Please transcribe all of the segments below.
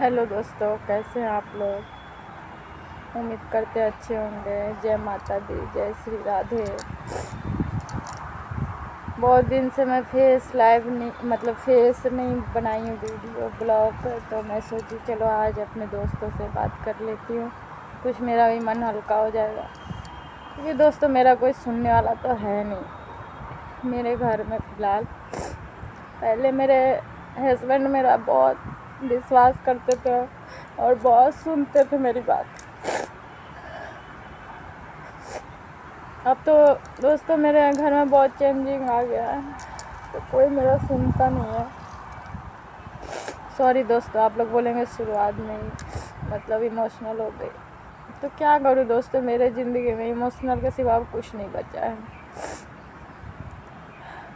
Hello दोस्तों, कैसे हैं आप लोग। उम्मीद करते अच्छे होंगे। जय माता दी, जय श्री राधे। बहुत दिन से मैं फेस नहीं बनाई हूँ वीडियो ब्लॉग, तो मैं सोची चलो आज अपने दोस्तों से बात कर लेती हूँ, कुछ मेरा भी मन हल्का हो जाएगा। क्योंकि दोस्तों मेरा कोई सुनने वाला तो है नहीं मेरे घर में फ़िलहाल। पहले मेरे हस्बैंड मेरा बहुत विश्वास करते थे और बहुत सुनते थे मेरी बात। अब तो दोस्तों मेरे घर में बहुत चेंजिंग आ गया है, तो कोई मेरा सुनता नहीं है। सॉरी दोस्तों, आप लोग बोलेंगे शुरुआत में ही इमोशनल हो गई, तो क्या करूँ दोस्तों, मेरे ज़िंदगी में इमोशनल के सिवा कुछ नहीं बचा है।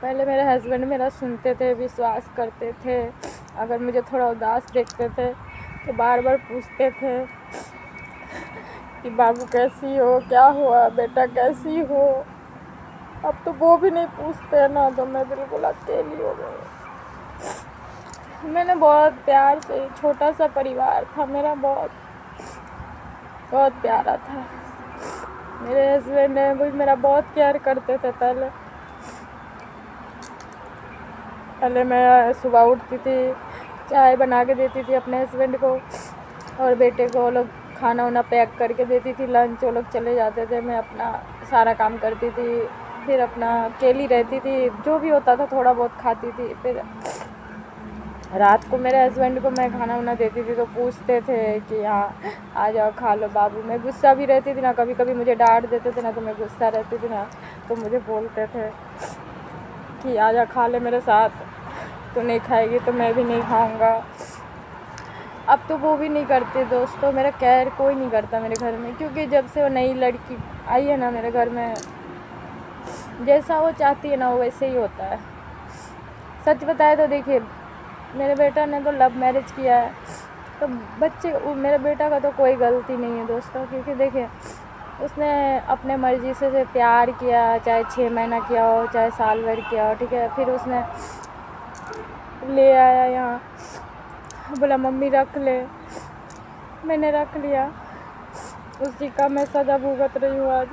पहले मेरे हस्बैंड मेरा सुनते थे, विश्वास करते थे। अगर मुझे थोड़ा उदास देखते थे तो बार बार पूछते थे कि बाबू कैसी हो, क्या हुआ बेटा, कैसी हो। अब तो वो भी नहीं पूछते ना, तो मैं बिल्कुल अकेली हो गई। मैंने बहुत प्यार से, छोटा सा परिवार था मेरा, बहुत बहुत प्यारा था। मेरे हस्बैंड ने भी मेरा बहुत केयर करते थे। पहले मैं सुबह उठती थी, चाय बना के देती थी अपने हस्बैंड को, और बेटे को वो लोग खाना वाना पैक करके देती थी, लंच वो लोग चले जाते थे, मैं अपना सारा काम करती थी। फिर अपना अकेली रहती थी, जो भी होता था थोड़ा बहुत खाती थी। फिर रात को मेरे हस्बैंड को मैं खाना वाना देती थी तो पूछते थे कि हाँ आ जाओ खा लो बाबू। मैं गुस्सा भी रहती थी ना, कभी कभी मुझे डांट देते थे ना, तो मैं गुस्सा रहती थी ना, तो मुझे बोलते थे कि आजा खा ले मेरे साथ, तू नहीं खाएगी तो मैं भी नहीं खाऊंगा। अब तो वो भी नहीं करते दोस्तों, मेरा केयर कोई नहीं करता मेरे घर में, क्योंकि जब से वो नई लड़की आई है ना मेरे घर में, जैसा वो चाहती है ना वो वैसे ही होता है। सच बताए तो देखिए, मेरे बेटा ने तो लव मैरिज किया है, तो मेरे बेटा का तो कोई गलती नहीं है दोस्तों। क्योंकि देखिए उसने अपने मर्ज़ी से प्यार किया, चाहे 6 महीना किया हो, चाहे साल भर किया हो, ठीक है। फिर उसने ले आया यहाँ, बोला मम्मी रख ले, मैंने रख लिया। उसी का मैं सज़ा भुगत रही हूँ आज।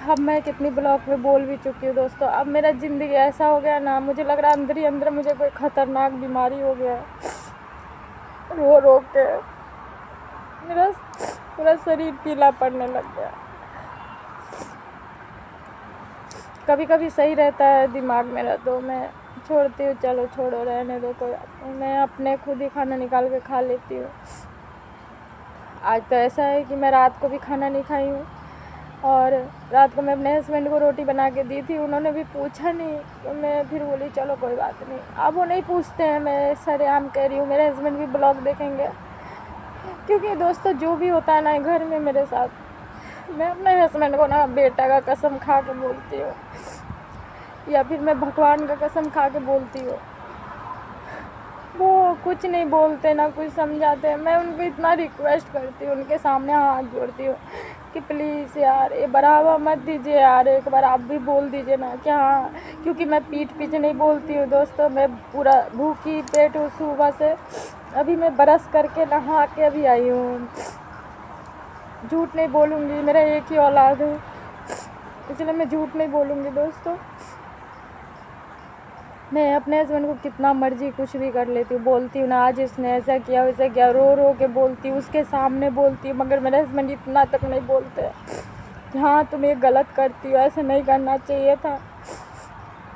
अब मैं कितनी ब्लॉग में बोल भी चुकी हूँ दोस्तों। अब मेरा ज़िंदगी ऐसा हो गया ना, मुझे लग रहा है अंदर ही अंदर मुझे कोई ख़तरनाक बीमारी हो गया है। रो रो के मेरा पूरा शरीर पीला पड़ने लग गया। कभी कभी सही रहता है दिमाग मेरा, तो मैं छोड़ती हूँ, चलो छोड़ो रहने दो, कोई मैं अपने खुद ही खाना निकाल के खा लेती हूँ। आज तो ऐसा है कि मैं रात को भी खाना नहीं खाई हूँ, और रात को मैं अपने हस्बैंड को रोटी बना के दी थी, उन्होंने भी पूछा नहीं, तो मैं फिर बोली चलो कोई बात नहीं। अब वो नहीं पूछते हैं, मैं सरेआम कह रही हूँ, मेरे हस्बैंड भी ब्लॉग देखेंगे। क्योंकि दोस्तों जो भी होता है ना घर में मेरे साथ, मैं अपने हस्बैंड को ना बेटा का कसम खा के बोलती हूँ, या फिर मैं भगवान का कसम खा के बोलती हूँ। वो कुछ नहीं बोलते ना कुछ समझाते हैं। मैं उनको इतना रिक्वेस्ट करती हूँ, उनके सामने हाथ जोड़ती हूँ कि प्लीज़ यार ये बढ़ावा मत दीजिए यार, एक बार आप भी बोल दीजिए ना कि हाँ। क्योंकि मैं पीठ पीछे नहीं बोलती हूँ दोस्तों, मैं पूरा भूखी पेट हूँ सुबह से। अभी मैं ब्रश करके नहा के अभी आई हूँ। झूठ नहीं बोलूँगी, मेरा एक ही औलाद है, इसलिए मैं झूठ नहीं बोलूँगी दोस्तों। मैं अपने हस्बैंड को कितना मर्जी कुछ भी कर लेती हूँ, बोलती हूँ ना आज इसने ऐसा किया वैसा किया, रो रो के बोलती हूँ, उसके सामने बोलती हूँ। मगर मेरे हस्बैंड इतना तक नहीं बोलते कि हाँ तुम ये गलत करती हो, ऐसे नहीं करना चाहिए था।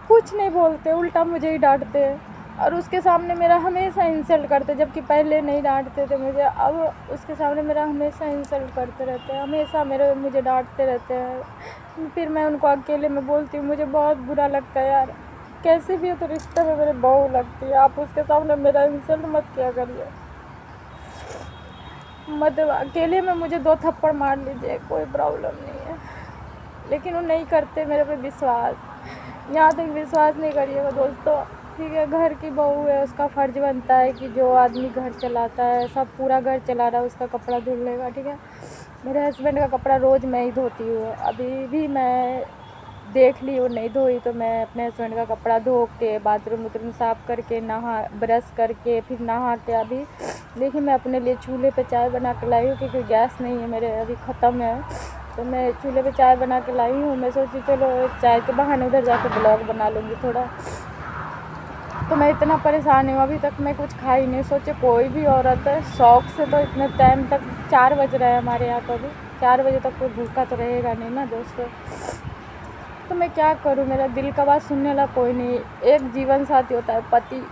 कुछ नहीं बोलते, उल्टा मुझे ही डांटते हैं, और उसके सामने मेरा हमेशा इंसल्ट करते। जबकि पहले नहीं डांटते थे मुझे, अब उसके सामने मेरा हमेशा इंसल्ट करते रहते हैं, हमेशा मुझे डांटते रहते हैं। फिर मैं उनको अकेले में बोलती हूँ, मुझे बहुत बुरा लगता है यार, कैसे भी हो तो रिश्ते में मेरी बहू लगती है, आप उसके सामने मेरा इंसल्ट मत किया करिए। अकेले में मुझे 2 थप्पड़ मार लीजिए, कोई प्रॉब्लम नहीं है। लेकिन वो नहीं करते मेरे पे विश्वास। यहाँ तक विश्वास नहीं करिएगा दोस्तों, ठीक है। घर की बहू है, उसका फ़र्ज़ बनता है कि जो आदमी घर चलाता है, सब पूरा घर चला रहा है, उसका कपड़ा धुल लेगा, ठीक है। मेरे हस्बैंड का कपड़ा रोज़ मैं ही धोती हूँ। अभी भी मैं देख ली वो नहीं धोई तो मैं अपने हस्बैंड का कपड़ा धो के बाथरूम साफ़ करके नहा ब्रश करके फिर नहा के अभी देखिए मैं अपने लिए चूल्हे पे चाय बना के लाई हूँ, क्योंकि गैस नहीं है मेरे, अभी ख़त्म है। तो मैं चूल्हे पे चाय बना के लाई हूँ। मैं सोची चलो चाय के बहाने उधर जाकर ब्लॉग बना लूँगी थोड़ा। तो मैं इतना परेशान हूँ, अभी तक मैं कुछ खा ही नहीं। सोचे कोई भी औरत है शौक़ से तो इतने टाइम तक 4 बज रहा है हमारे यहाँ, तो अभी 4 बजे तक कोई भूखा तो रहेगा नहीं ना दोस्तों। तो मैं क्या करूँ, मेरा दिल का बात सुनने वाला कोई नहीं। एक जीवन साथी होता है पति,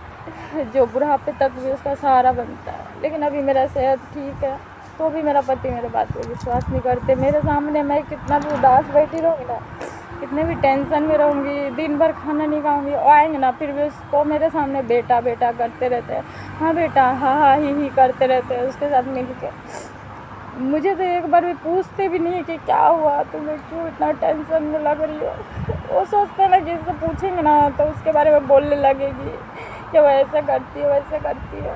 जो बुढ़ापे तक भी उसका सहारा बनता है। लेकिन अभी मेरा सेहत ठीक है तो भी मेरा पति मेरे बात पर विश्वास नहीं करते। मेरे सामने मैं कितना भी उदास बैठी रहूँगी ना, कितने भी टेंशन में रहूँगी, दिन भर खाना नहीं खाऊँगी, आएंगे ना फिर भी उसको मेरे सामने बेटा बेटा करते रहते हैं। हाँ बेटा, हाँ हाँ ही करते रहते हैं उसके साथ मिल के। मुझे तो एक बार भी पूछते भी नहीं कि क्या हुआ, तुम्हें क्यों इतना टेंशन में लग रही हो। वो सोचते ना कि इससे पूछेंगे ना तो उसके बारे में बोलने लगेगी कि वो ऐसा करती है वैसे करती है,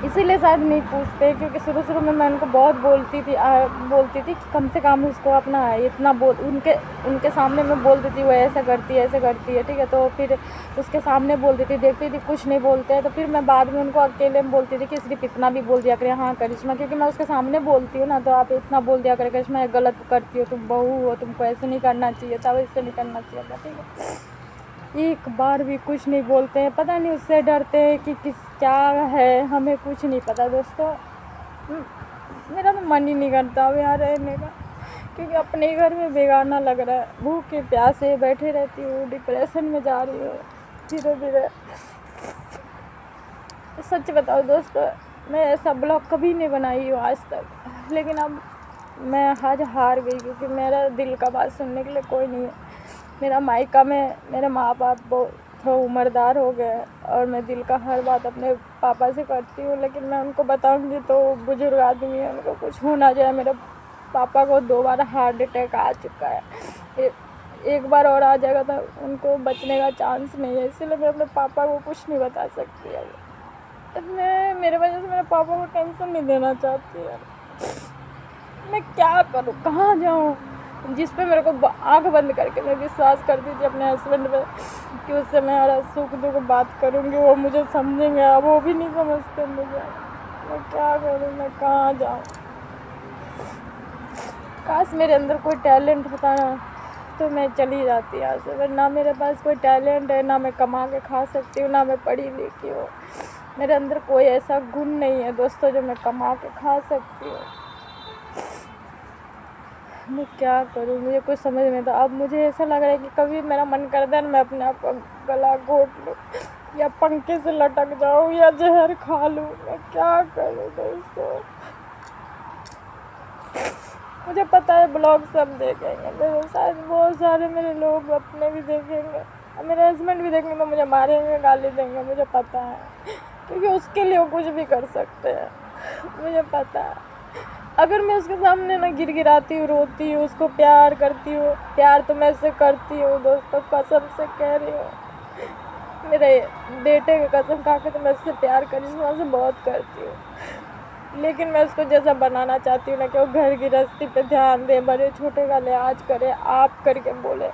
इसीलिए शायद नहीं पूछते। क्योंकि शुरू में मैं उनको बहुत बोलती थी कि कम से कम उसको अपना इतना उनके सामने मैं बोल देती वो ऐसा करती है ऐसे करती है, ठीक है। तो फिर उसके सामने बोल देती, देखती थी कुछ नहीं बोलते हैं तो फिर मैं बाद में उनको अकेले में बोलती थी कि सिर्फ इतना भी बोल दिया करें, हाँ करिश्मा, क्योंकि मैं उसके सामने बोलती हूँ ना तो आप इतना बोल दिया करें करिश्मा गलत करती हो, तुम बहू हो, तुमको ऐसे नहीं करना चाहिए था, वैसे नहीं करना चाहिए था, ठीक है। एक बार भी कुछ नहीं बोलते हैं, पता नहीं उससे डरते हैं कि क्या है, हमें कुछ नहीं पता दोस्तों। मेरा तो मन ही नहीं करता अब यहाँ रहने का, क्योंकि अपने घर में बेगाना लग रहा है। भूखे प्यासे बैठे रहती हूँ, डिप्रेशन में जा रही हूँ धीरे धीरे। सच बताओ दोस्तों, मैं ऐसा ब्लॉग कभी नहीं बनाई हूँ आज तक, लेकिन अब मैं आज हार गई, क्योंकि मेरा दिल का बात सुनने के लिए कोई नहीं है। मेरा मायका में मेरे माँ बाप बहुत थोड़ा उम्रदार हो गए और मैं दिल का हर बात अपने पापा से करती हूँ, लेकिन मैं उनको बताऊँगी तो बुजुर्ग आदमी है, उनको कुछ हो ना जाए। मेरे पापा को 2 बार हार्ट अटैक आ चुका है, एक बार और आ जाएगा तो उनको बचने का चांस नहीं है, इसलिए मैं अपने पापा को कुछ नहीं बता सकती है। मैं मेरे वजह से मेरे पापा को टेंशन नहीं देना चाहती है। मैं क्या करूँ, कहाँ जाऊँ, जिस पे मेरे को आँख बंद करके मैं विश्वास करती थी अपने हस्बैंड पे कि उससे मैं हर सुख दुख बात करूँगी, वो मुझे समझेंगे, अब वो भी नहीं समझते मुझे। मैं क्या करूँ, मैं कहाँ जाऊँ। काश मेरे अंदर कोई टैलेंट होता ना तो मैं चली जाती यहाँ से, वरना मेरे पास कोई टैलेंट है ना, मैं कमा के खा सकती हूँ, ना मैं पढ़ी लिखी हूँ। मेरे अंदर कोई ऐसा गुण नहीं है दोस्तों जो मैं कमा के खा सकती हूँ। मैं क्या करूँ, मुझे कुछ समझ नहीं आता। अब मुझे ऐसा लग रहा है कि कभी मेरा मन करता है मैं अपने आप को गला घोट लूँ या पंखे से लटक जाऊँ या जहर खा लूँ। मैं क्या करूँ दोस्तों। मुझे पता है ब्लॉग सब देखेंगे, मेरे शायद बहुत सारे मेरे लोग अपने भी देखेंगे, मेरे हस्बैंड भी देखेंगे तो मुझे मारेंगे, गाली देंगे, मुझे पता है, क्योंकि उसके लिए वो कुछ भी कर सकते हैं, मुझे पता है। अगर मैं उसके सामने ना गिड़गिड़ाती हूँ, रोती हूँ, उसको प्यार करती हूँ, प्यार तो मैं इससे करती हूँ दोस्तों, कसम से कह रही हूँ, मेरे बेटे की कसम खा के तो मैं इससे प्यार करिश्मा से बहुत करती हूँ। लेकिन मैं उसको जैसा बनाना चाहती हूँ ना कि वो घर गृहस्थी पे ध्यान दे, बड़े छोटे का लिहाज करे, आप करके बोले,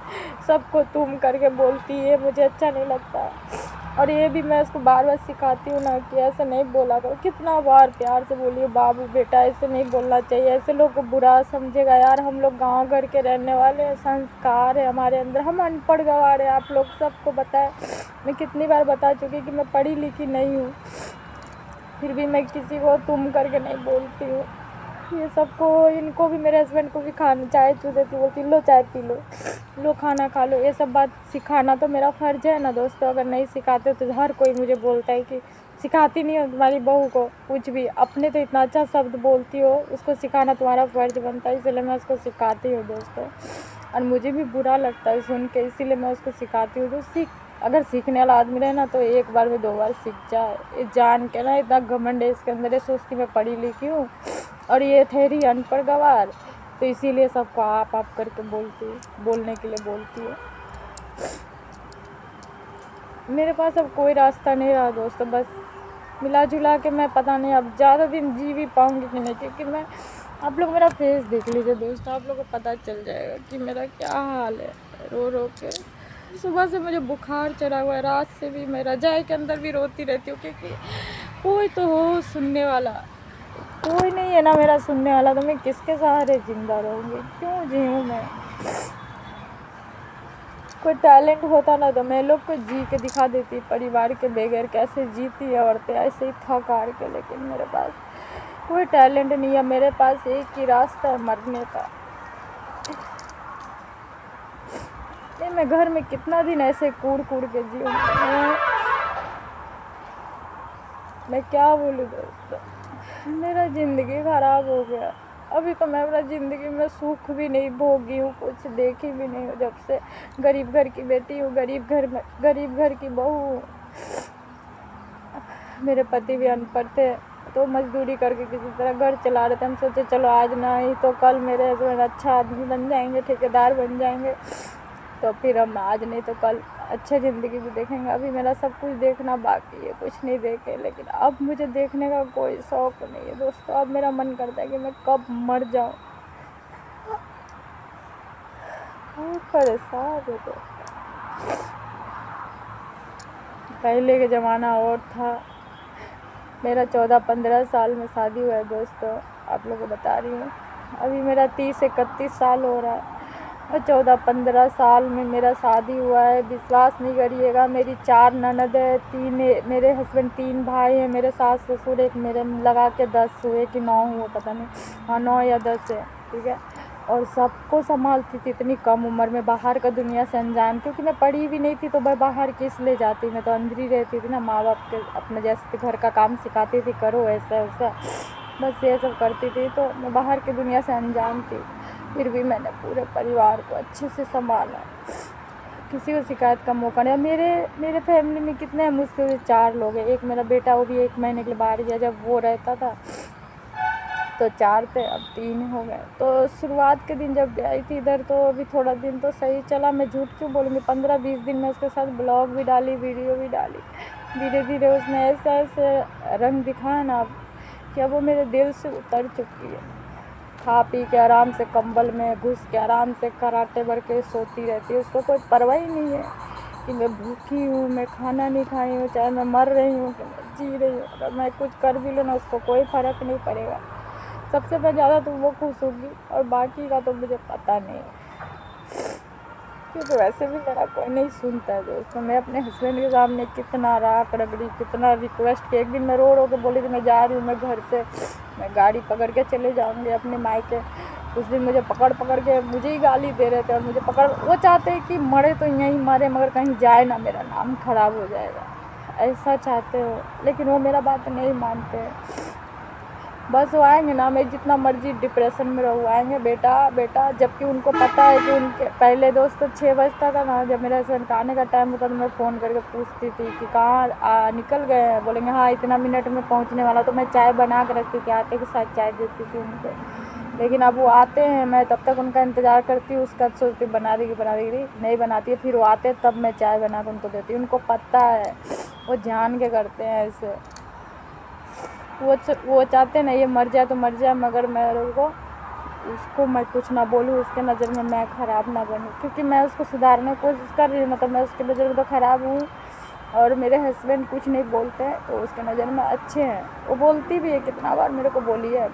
सबको तुम करके बोलती है, मुझे अच्छा नहीं लगता। और ये भी मैं उसको बार बार सिखाती हूँ ना कि ऐसे नहीं बोला करो, कितना बार प्यार से बोलिए बाबू बेटा ऐसे नहीं बोलना चाहिए, ऐसे लोग को बुरा समझेगा। यार हम लोग गांव घर के रहने वाले हैं, संस्कार है हमारे अंदर, हम अनपढ़ गंवार हैं, आप लोग सबको बताए। मैं कितनी बार बता चुकी कि मैं पढ़ी लिखी नहीं हूँ, फिर भी मैं किसी को तुम करके नहीं बोलती हूँ। ये सबको, इनको भी, मेरे हस्बैंड को भी खाना चाय चू देती, बोलती लो चाय पी लो, लो खाना खा लो। ये सब बात सिखाना तो मेरा फ़र्ज़ है ना दोस्तों। अगर नहीं सिखाते तो हर कोई मुझे बोलता है कि सिखाती नहीं हो तुम्हारी बहू को कुछ भी, अपने तो इतना अच्छा शब्द बोलती हो, उसको सिखाना तुम्हारा फ़र्ज़ बनता है, इसलिए मैं उसको सिखाती हूँ दोस्तों। और मुझे भी बुरा लगता है सुन के, इसीलिए मैं उसको सिखाती हूँ। तो अगर सीखने वाला आदमी रहे ना तो एक बार में 2 बार सीख जाए। ये जान के ना इतना घमंड है इसके अंदर, ये सोचती मैं पढ़ी लिखी हूँ और ये ठहरी अनपढ़ गंवार, तो इसीलिए सबको आप करके बोलने के लिए बोलती है। मेरे पास अब कोई रास्ता नहीं रहा दोस्तों, बस मिला जुला के मैं पता नहीं अब ज़्यादा दिन जी भी पाऊँगी कि नहीं, क्योंकि मैं आप लोग मेरा फेस देख लीजिए दोस्तों, आप लोगों को पता चल जाएगा कि मेरा क्या हाल है। रो रो के सुबह से मुझे बुखार चढ़ा हुआ है, रात से भी मैं रजाई के अंदर भी रोती रहती हूँ, क्योंकि कोई तो हो सुनने वाला, कोई नहीं है ना मेरा सुनने वाला, तो मैं किसके सहारे जिंदा रहूँगी, क्यों जीऊँ मैं। कोई टैलेंट होता ना तो मैं लोग को जी के दिखा देती, परिवार के बगैर कैसे जीती है औरतें, ऐसे ही थक हार के। लेकिन मेरे पास कोई टैलेंट नहीं है, मेरे पास एक ही रास्ता है, मरने का। नहीं, मैं घर में कितना दिन ऐसे कूड़ कूड़ के जीऊँ, मैं क्या बोलूँ दोस्तों, मेरा ज़िंदगी ख़राब हो गया। अभी तो मैं अपना ज़िंदगी में सुख भी नहीं भोगी हूँ, कुछ देखी भी नहीं हूँ, जब से गरीब घर की बेटी हूँ, गरीब घर की बहू हूँ। मेरे पति भी अनपढ़ थे, तो मजदूरी करके किसी तरह घर चला रहे थे। हम सोचे चलो आज नहीं तो कल मेरे हस्बैंड अच्छा आदमी बन जाएंगे, ठेकेदार बन जाएंगे, तो फिर हम आज नहीं तो कल अच्छी ज़िंदगी भी देखेंगे। अभी मेरा सब कुछ देखना बाकी है, कुछ नहीं देखे। लेकिन अब मुझे देखने का कोई शौक़ नहीं है दोस्तों। अब मेरा मन करता है कि मैं कब मर जाऊँ। परेशान है तो पहले के ज़माना और था। मेरा 14-15 साल में शादी हुआ है दोस्तों, आप लोगों को बता रही हूँ। अभी मेरा 30-31 साल हो रहा है और 14-15 साल में मेरा शादी हुआ है। विश्वास नहीं करिएगा, मेरी 4 ननद है, 3 मेरे हस्बैंड, 3 भाई हैं, मेरे सास ससुर, एक मेरे, लगा के 10 हुए कि 9 हुए पता नहीं, हाँ 9 या 10 है, ठीक है। और सबको संभालती थी इतनी कम उम्र में, बाहर का दुनिया से अनजान, क्योंकि मैं पढ़ी भी नहीं थी तो मैं बाहर किस ले जाती, मैं तो अंदर ही रहती थी ना। माँ बाप के अपने जैसे घर का काम सिखाती थी, करो ऐसा वैसा, बस ये सब करती थी, तो मैं बाहर की दुनिया से अनजान थी। फिर भी मैंने पूरे परिवार को अच्छे से संभाला, किसी को शिकायत का मौका नहीं। मेरे फैमिली में कितने हैं, मुश्किल से 4 लोग हैं। एक मेरा बेटा, वो भी 1 महीने के लिए बाहर गया, जब वो रहता था तो 4 थे, अब 3 हो गए। तो शुरुआत के दिन जब आई थी इधर, तो अभी थोड़ा दिन तो सही चला, मैं झूठ क्यों बोलूँगी। 15-20 दिन में उसके साथ ब्लॉग भी डाली, वीडियो भी डाली। धीरे धीरे उसने ऐसे रंग दिखाया ना कि अब वो मेरे दिल से उतर चुकी है। खा पी के आराम से कंबल में घुस के आराम से कराटे भर के सोती रहती है। उसको कोई परवाह ही नहीं है कि मैं भूखी हूँ, मैं खाना नहीं खाई हूँ, चाहे मैं मर रही हूँ कि मैं जी रही हूँ। अगर मैं कुछ कर भी लूँ ना, उसको कोई फ़र्क नहीं पड़ेगा। सबसे पहले ज़्यादा तो वो खुश होगी, और बाकी का तो मुझे पता नहीं, क्योंकि वैसे भी मेरा कोई नहीं सुनता है दोस्तों। मैं अपने हस्बैंड के सामने कितना राख रगड़ी, कितना रिक्वेस्ट की। एक दिन मैं रो रो के बोली थी मैं जा रही हूँ, मैं घर से मैं गाड़ी पकड़ के चले जाऊँगी अपने मायके। उस दिन मुझे पकड़ के मुझे ही गाली दे रहे थे, और मुझे वो चाहते हैं कि मरे तो यहीं मरे, मगर कहीं जाए ना, मेरा नाम खराब हो जाएगा, ऐसा चाहते हो। लेकिन वो मेरा बात नहीं मानते। बस वो आएंगे ना, मैं जितना मर्जी डिप्रेशन में रहूँ, आएंगे बेटा, जबकि उनको पता है कि उनके पहले दोस्त 6 बजता था ना, जब मेरे हस्बैंड का आने का टाइम होता तो मैं फ़ोन करके पूछती थी कि कहाँ निकल गए हैं। बोलेंगे हाँ इतना मिनट में पहुँचने वाला, तो मैं चाय बना के रखती थी, आते के साथ चाय देती थी उनको। लेकिन अब वो आते हैं, मैं तब तक उनका इंतज़ार करती हूँ, उसका सोचती बना देगी, नहीं बनाती है। फिर वो आते तब मैं चाय बना कर उनको देती हूँ। उनको पता है, वो जान के करते हैं ऐसे। वो चाहते ना ये मर जाए तो मर जाए, मगर मैं उसको मैं कुछ ना बोलूँ, उसके नज़र में मैं ख़राब ना बनूँ, क्योंकि मैं उसको सुधारने की कोशिश कर रही हूँ। मतलब मैं उसके नज़र में तो ख़राब हूँ, और मेरे हस्बैंड कुछ नहीं बोलते हैं तो उसके नज़र में अच्छे हैं। वो बोलती भी है, कितना बार मेरे को बोली है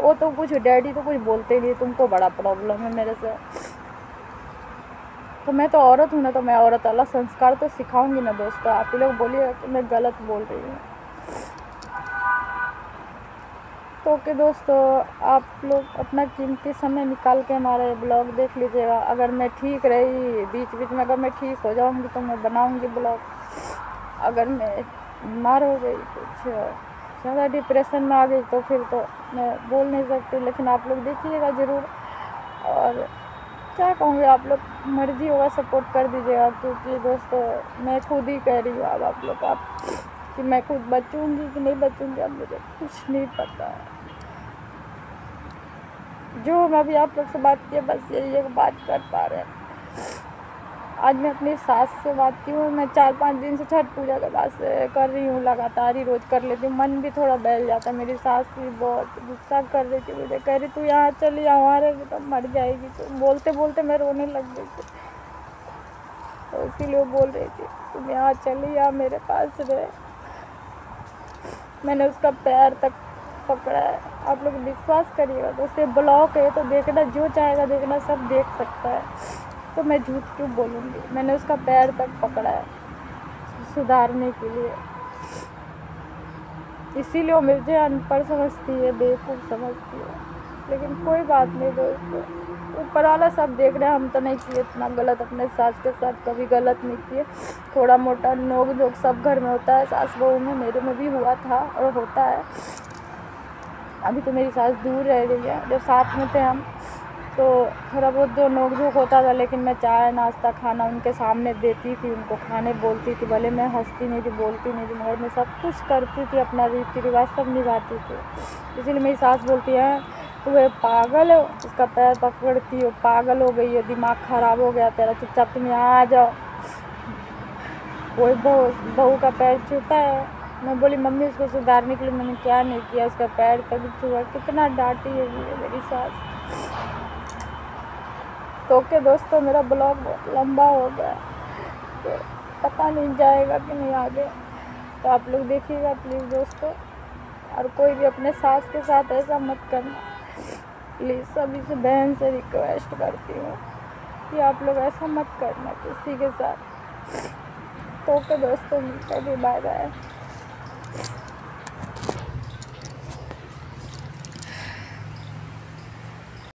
वो तो कुछ, डैडी तो कुछ बोलते ही नहीं, तुमको बड़ा प्रॉब्लम है मेरे से। तो मैं तो औरत हूँ ना, तो मैं औरत वाला संस्कार तो सिखाऊंगी ना दोस्तों। आप ही लोग बोलिए कि मैं गलत बोल रही हूँ। तो ओके दोस्तों, आप लोग अपना कीमती समय निकाल के हमारा ये ब्लॉग देख लीजिएगा। अगर मैं ठीक रही बीच बीच में, अगर मैं ठीक हो जाऊंगी तो मैं बनाऊंगी ब्लॉग। अगर मैं बीमार हो गई, कुछ ज़्यादा डिप्रेशन में आ गई, तो फिर तो मैं बोल नहीं सकती। लेकिन आप लोग देखिएगा ज़रूर, और क्या कहूँगी, आप लोग मर्ज़ी होगा सपोर्ट कर दीजिएगा, क्योंकि दोस्तों मैं खुद ही कह रही हूँ अब आप लोग कि मैं खुद बचूंगी कि नहीं बचूंगी, अब मुझे कुछ नहीं पता है। जो हम अभी आप लोग से बात किए, बस यही एक बात कर पा रहे हैं। आज मैं अपनी सास से बात की हूँ, मैं 4-5 दिन से छठ पूजा के बाद से कर रही हूँ, लगातार ही रोज़ कर लेती हूँ। मन भी थोड़ा बहल जाता है। मेरी सास भी बहुत गुस्सा कर रही थी मुझे, कह रही तू यहाँ चली जा, वहाँ रहेगी तो मर जाएगी। तो बोलते बोलते मैं रोने लग गई थी, तो इसीलिए बोल रही थी तुम यहाँ चली जा, मेरे पास रहे। मैंने उसका पैर तक पकड़ा है। आप लोग विश्वास करिएगा दोस्तों, ब्लॉक है तो देखना, जो चाहेगा देखना सब देख सकता है, तो मैं झूठ क्यों बोलूँगी। मैंने उसका पैर तक पकड़ा है सुधारने के लिए, इसीलिए वो मुझे अनपढ़ समझती है, बेवकूफ़ समझती है। लेकिन कोई बात नहीं दोस्तों, ऊपर वाला सब देख रहे हैं। हम तो नहीं किए इतना गलत, अपने सास के साथ कभी गलत नहीं किए। थोड़ा मोटा नोक झोंक सब घर में होता है, सास बहू में, मेरे में भी हुआ था और होता है। अभी तो मेरी सास दूर रह रही है, जब साथ में थे हम तो थोड़ा बहुत जो नोक झोंक होता था, लेकिन मैं चाय नाश्ता खाना उनके सामने देती थी, उनको खाने बोलती थी। भले मैं हंसती नहीं थी, बोलती नहीं थी, मगर मैं सब कुछ करती थी, अपना रीति रिवाज सब निभाती थी। इसीलिए मेरी सास बोलती है तू ये पागल हो, उसका पैर पकड़ती हो, पागल हो गई है, दिमाग ख़राब हो गया तेरा, चुपचाप तुम यहाँ आ जाओ। कोई बहू का पैर छूता है। मैं बोली मम्मी उसको सुधारने के लिए मैंने क्या नहीं किया, उसका पैर तक छुआ। कितना डांटी है मेरी सास। तो ओके दोस्तों, मेरा ब्लॉग बहुत लंबा हो गया, तो पता नहीं जाएगा कि नहीं आगे, तो आप लोग देखिएगा प्लीज़ दोस्तों। और कोई भी अपने सास के साथ ऐसा मत करना प्लीज़, सभी से बहन से रिक्वेस्ट करती हूँ कि आप लोग ऐसा मत करना किसी के साथ। तो ओके दोस्तों, मिलते हैं, बाय बाय।